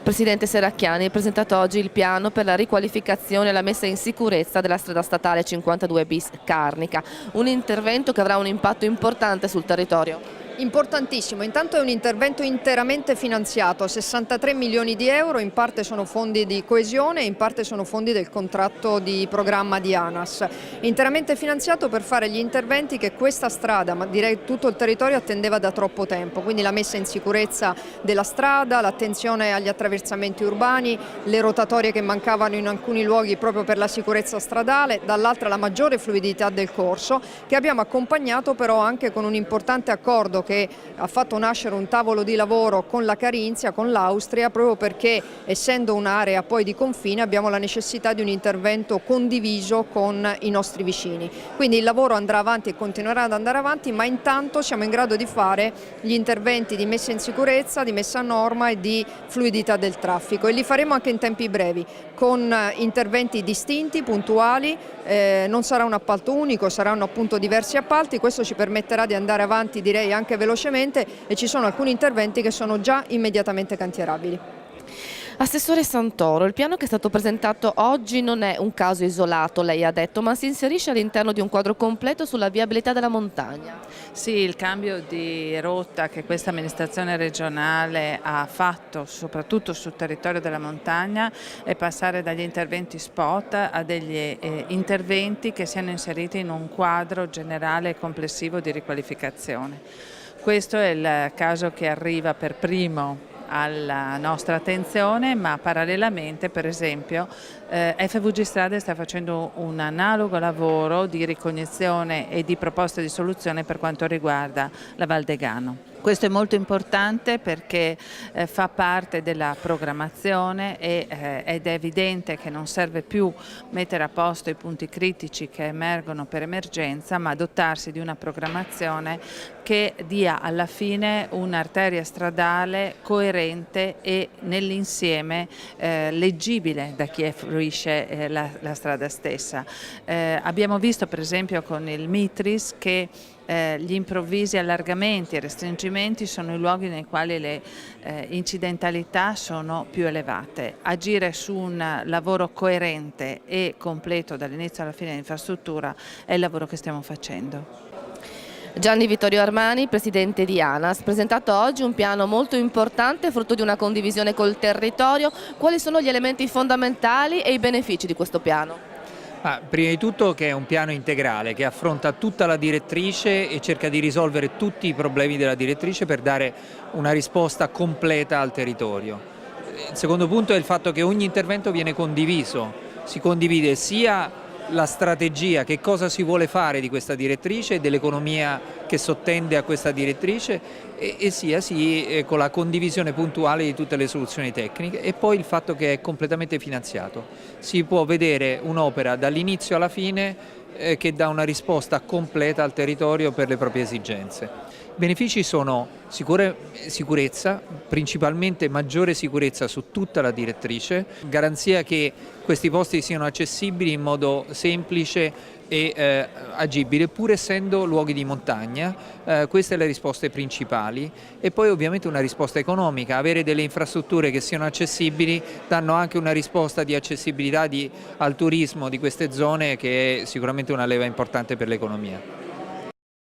Presidente Serracchiani, ha presentato oggi il piano per la riqualificazione e la messa in sicurezza della strada statale 52 bis Carnica, un intervento che avrà un impatto importante sul territorio. Importantissimo, intanto è un intervento interamente finanziato, 63 milioni di euro, in parte sono fondi di coesione e in parte sono fondi del contratto di programma di ANAS. Interamente finanziato per fare gli interventi che questa strada, ma direi tutto il territorio, attendeva da troppo tempo, quindi la messa in sicurezza della strada, l'attenzione agli attraversamenti urbani, le rotatorie che mancavano in alcuni luoghi proprio per la sicurezza stradale, dall'altra la maggiore fluidità del corso, che abbiamo accompagnato però anche con un importante accordo che ha fatto nascere un tavolo di lavoro con la Carinzia, con l'Austria, proprio perché essendo un'area poi di confine abbiamo la necessità di un intervento condiviso con i nostri vicini. Quindi il lavoro andrà avanti e continuerà ad andare avanti, ma intanto siamo in grado di fare gli interventi di messa in sicurezza, di messa a norma e di fluidità del traffico e li faremo anche in tempi brevi, con interventi distinti, puntuali, non sarà un appalto unico, saranno appunto diversi appalti, questo ci permetterà di andare avanti direi anche velocemente e ci sono alcuni interventi che sono già immediatamente cantierabili. Assessore Santoro, il piano che è stato presentato oggi non è un caso isolato, lei ha detto, ma si inserisce all'interno di un quadro completo sulla viabilità della montagna. Sì, il cambio di rotta che questa amministrazione regionale ha fatto, soprattutto sul territorio della montagna, è passare dagli interventi spot a degli interventi che siano inseriti in un quadro generale e complessivo di riqualificazione. Questo è il caso che arriva per primo alla nostra attenzione, ma parallelamente per esempio FVG Strade sta facendo un analogo lavoro di ricognizione e di proposte di soluzione per quanto riguarda la Val Degano. Questo è molto importante perché fa parte della programmazione ed è evidente che non serve più mettere a posto i punti critici che emergono per emergenza, ma dotarsi di una programmazione che dia alla fine un'arteria stradale coerente e nell'insieme leggibile da chi fruisce la strada stessa. Abbiamo visto per esempio con il Mitris che gli improvvisi allargamenti e restringimenti sono i luoghi nei quali le incidentalità sono più elevate. Agire su un lavoro coerente e completo dall'inizio alla fine dell'infrastruttura è il lavoro che stiamo facendo. Gianni Vittorio Armani, presidente di ANAS, presentato oggi un piano molto importante, frutto di una condivisione col territorio. Quali sono gli elementi fondamentali e i benefici di questo piano? Prima di tutto che è un piano integrale che affronta tutta la direttrice e cerca di risolvere tutti i problemi della direttrice per dare una risposta completa al territorio. Il secondo punto è il fatto che ogni intervento viene condiviso, si condivide sia la strategia, che cosa si vuole fare di questa direttrice e dell'economia che sottende a questa direttrice e sia con la condivisione puntuale di tutte le soluzioni tecniche e poi il fatto che è completamente finanziato. Si può vedere un'opera dall'inizio alla fine che dà una risposta completa al territorio per le proprie esigenze. I benefici sono sicurezza, principalmente maggiore sicurezza su tutta la direttrice, garanzia che questi posti siano accessibili in modo semplice e agibile, pur essendo luoghi di montagna. Queste le risposte principali e poi ovviamente una risposta economica. Avere delle infrastrutture che siano accessibili danno anche una risposta di accessibilità al turismo di queste zone che è sicuramente una leva importante per l'economia.